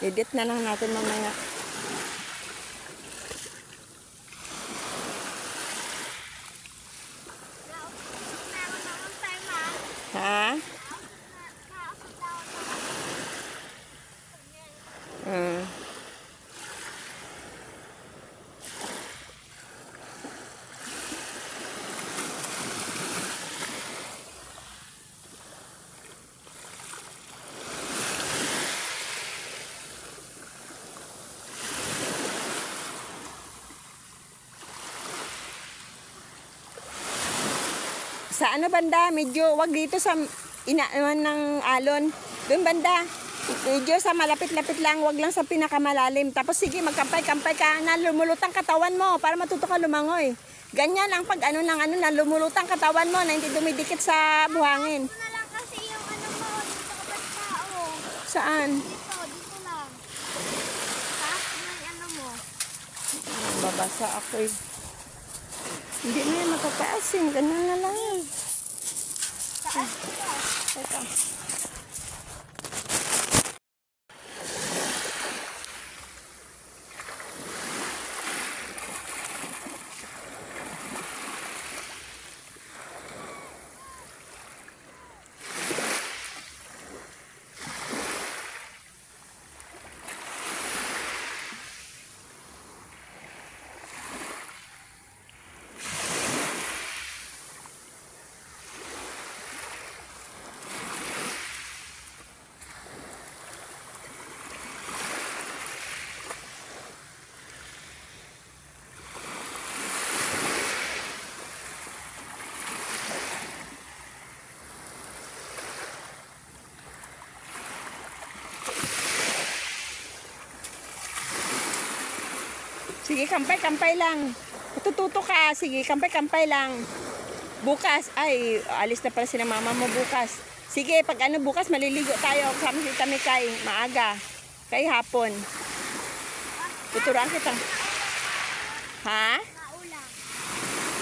Edit na lang natin mamaya. Ha? Sa ano banda, medyo wag dito sa inaaman ng alon. Doon banda, medyo sa malapit-lapit lang, wag lang sa pinakamalalim. Tapos sige, magkampay-kampay ka na lumulutang katawan mo para matuto ka lumangoy. Ganyan lang pag ano na lumulutang katawan mo na hindi dumidikit sa buhangin. Dito na lang kasi yung ano mo, dito ka ba tao? Saan? Dito lang. Taas yung ano mo. Babasa ako eh. Hindi na yan matataas eh. Ganun na lang eh. Taas ka. Teka. Sige, kampay-kampay lang. Tututo ka. Sige, kampay-kampay lang. Bukas, ay, alis na pala si mama mo bukas. Sige, pag ano bukas, maliligo tayo. Kasama si Tamikay, maaga. Kay hapon. Tuturuan kita. Ha? Maulang.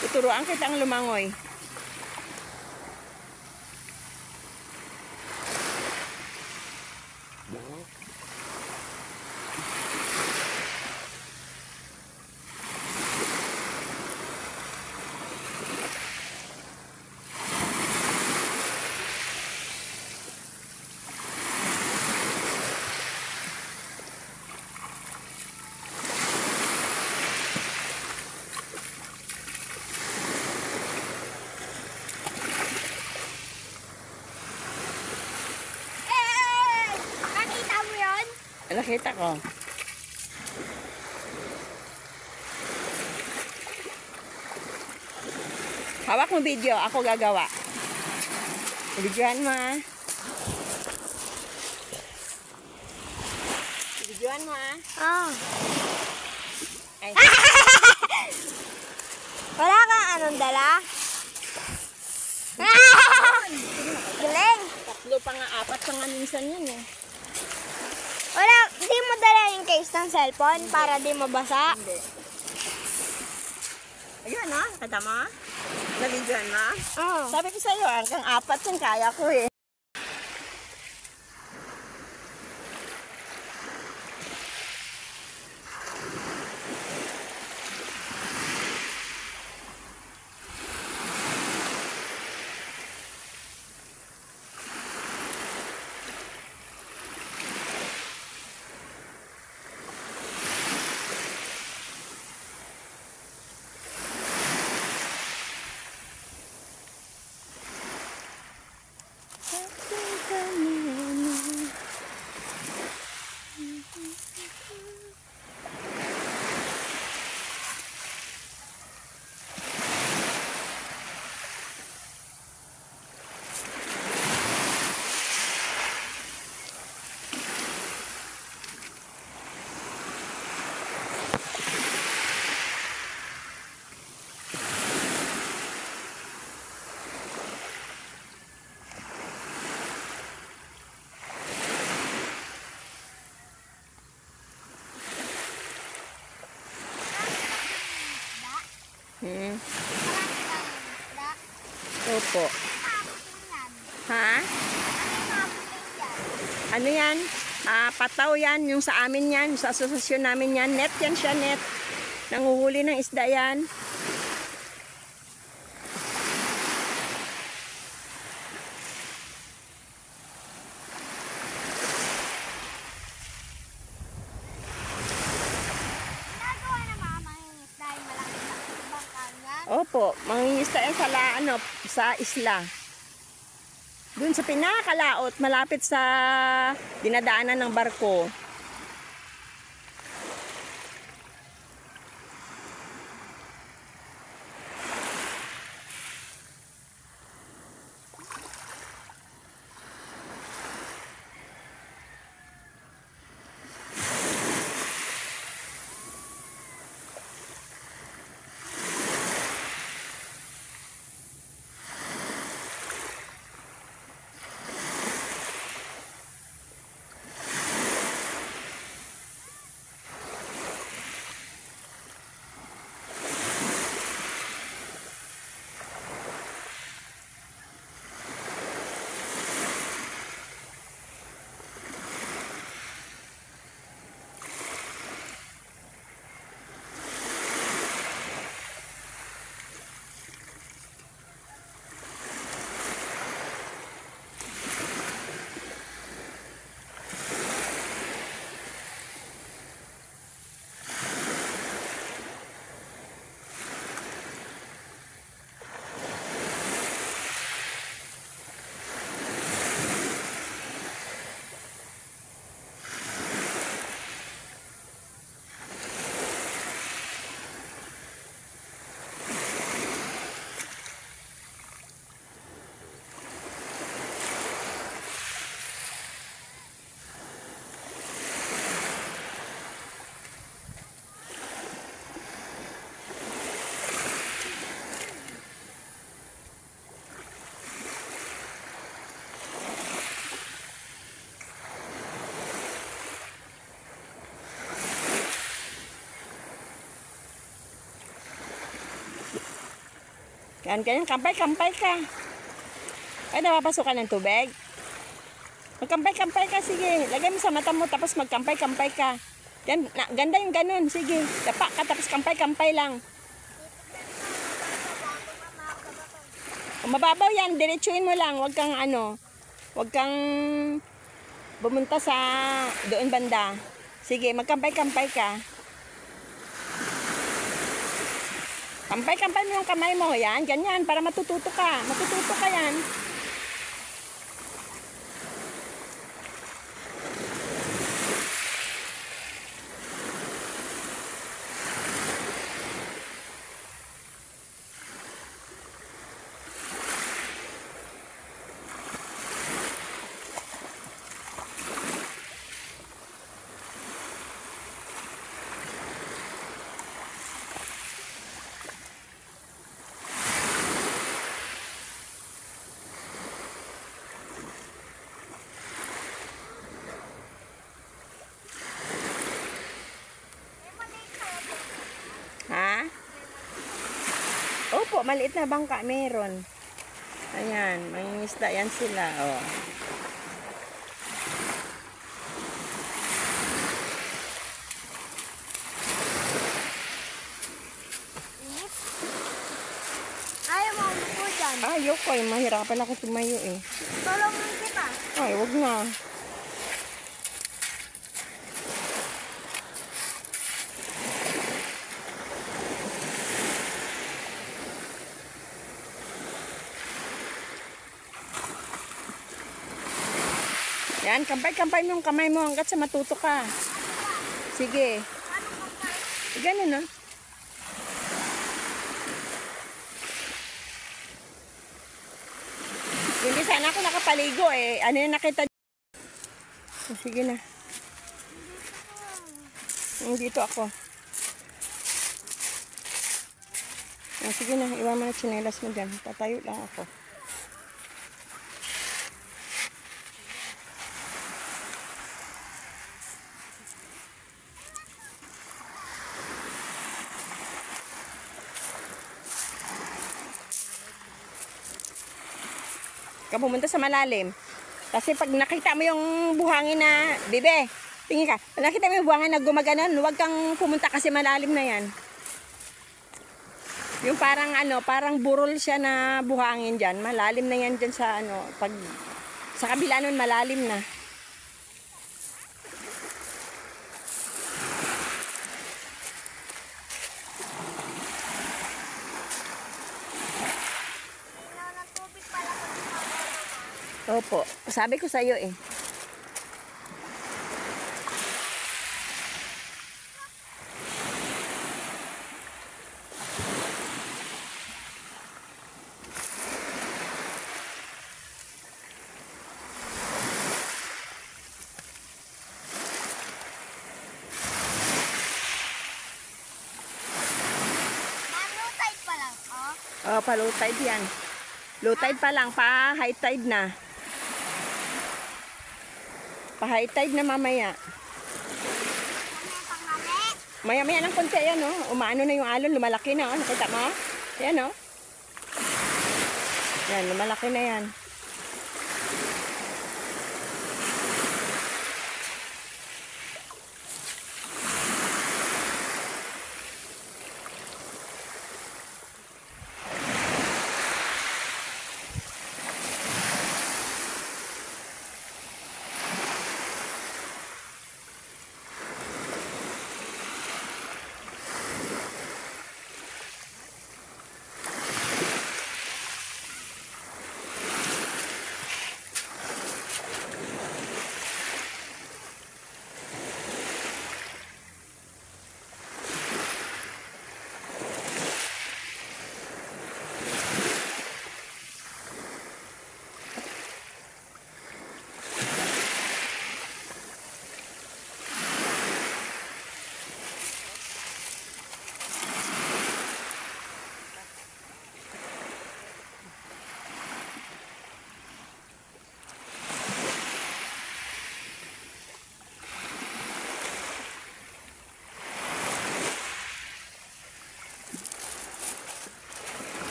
Tuturuan kitang lumangoy. Nakita mo yun? Nakita ko. Hawak mo video, ako gagawa. Videohan mo ah. Videohan mo ah. Oo. Ay, Wala kang anong dala? Galing. tatlo pa nga, apat pa nga minsan yun eh. Wala, di mo dala yung case ng cellphone para di mabasa? Hindi. Ayun ah, kada mo? Nabidyohan mo? Oo. Sabi ko sa'yo, hanggang apat yung kaya ko eh. Opo. Ha? Ano yan? Pataw yan, yung sa amin yan, sa asosasyon namin yan. Net yan siya, net. Nanguhuli ng isda yan. Ginagawa na mama yung dahil malaki sa bangka yan. Opo, mangingisda yan sa, sa isla. Doon sa pinakalaot, malapit sa dinadaanan ng barko. Yan, ganyan, kampay-kampay ka. Ay, napapasukan ng tubig. Magkampay-kampay ka, sige. Lagay mo sa mata mo, tapos magkampay-kampay ka. Yan, ganda yung ganun, sige. Dapa ka, tapos kampay-kampay lang. Kung mababaw yan, diretsuin mo lang. Huwag kang huwag kang bumunta sa doon banda. Sige, magkampay-kampay ka. Kampay-kampay mo yung kamay mo. Yan, ganyan, para matututo ka. Matututo ka yan. Ha? Opo, maliit na bangka meron. Ayan, mangingisda yan sila. Oh. Ayaw mo umupo dyan. Ayoko eh, mahirapan ako tumayo eh. Tulungan kita. Ay, wag na. Yan, kampay-kampay mo yung kamay mo hanggat sa matuto ka. Sige. Ganun, no? Hindi sana ako nakapaligo eh. Ano yung nakita? Sige na. Dito ako. Sige na, iwan mo na tsinelas mo dyan. Tatayo lang ako. Ka pumunta sa malalim. Kasi pag nakita mo yung buhangin na, Bibe, tingin ka, pag nakita mo yung buhangin na gumaganon, huwag kang pumunta kasi malalim na yan. Yung parang ano, parang burol siya na buhangin dyan. Malalim na yan dyan sa ano, pag sa kabila nun malalim na. Ng tubig pala kung Opo, sabi ko sa'yo eh. low tide pa lang, oh. Oh, pa low tide yan. Low tide pa lang, pa high tide na. Pa high tide na mamaya. Ano yung panghali? Maya-maya ng konti yan, oh. Umaano na yung alon, lumalaki na, oh. Nakita mo? Yan, oh. Yan, lumalaki na yan.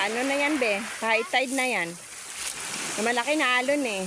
Paano na yan, be? High tide na yan. Malaki na alon eh.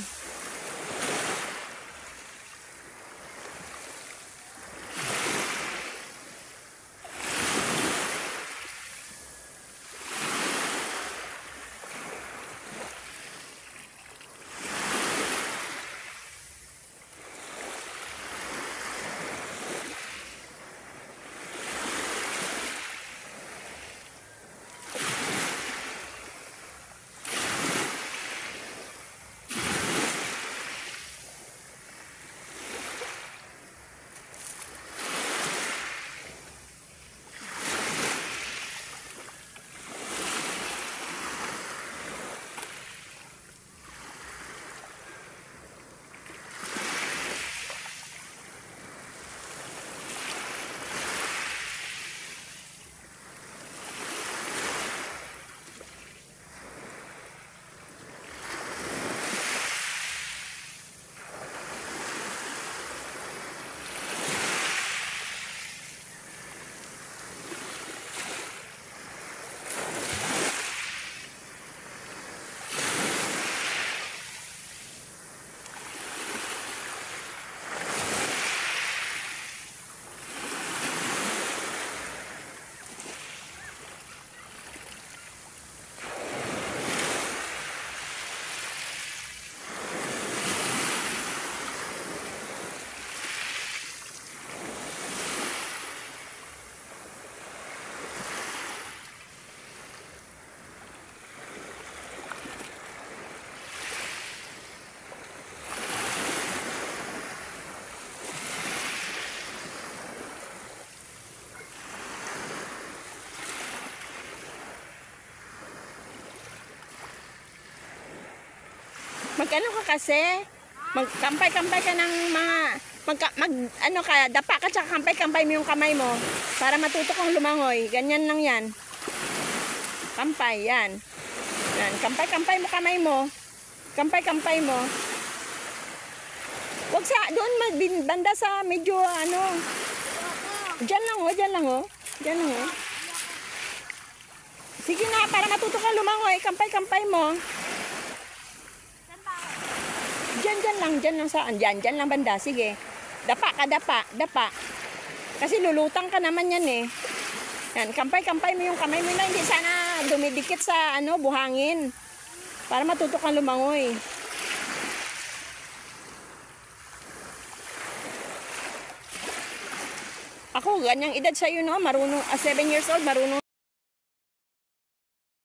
Mag-ano ka kasi? Magkampay-kampay ka ng mga... ano ka, dapa ka tsaka kampay-kampay mo yung kamay mo para matuto kang lumangoy. Ganyan lang yan. Kampay, yan. Yan, kampay-kampay mo kamay mo. Kampay-kampay mo. Huwag sa, doon banda sa medyo ano. Diyan lang oh, diyan lang oh. Diyan lang oh. Sige na, para matuto kang lumangoy. Kampay-kampay mo. Diyan lang saan. Diyan lang banda. Sige. Dapa ka, dapa. Kasi lulutang ka naman yan eh. Yan, kampay-kampay mo yung kamay mo na hindi sana dumidikit sa ano, buhangin. Para matuto kang lumangoy. Ako, ganyang edad sa'yo no, marunong, 7 years old, marunong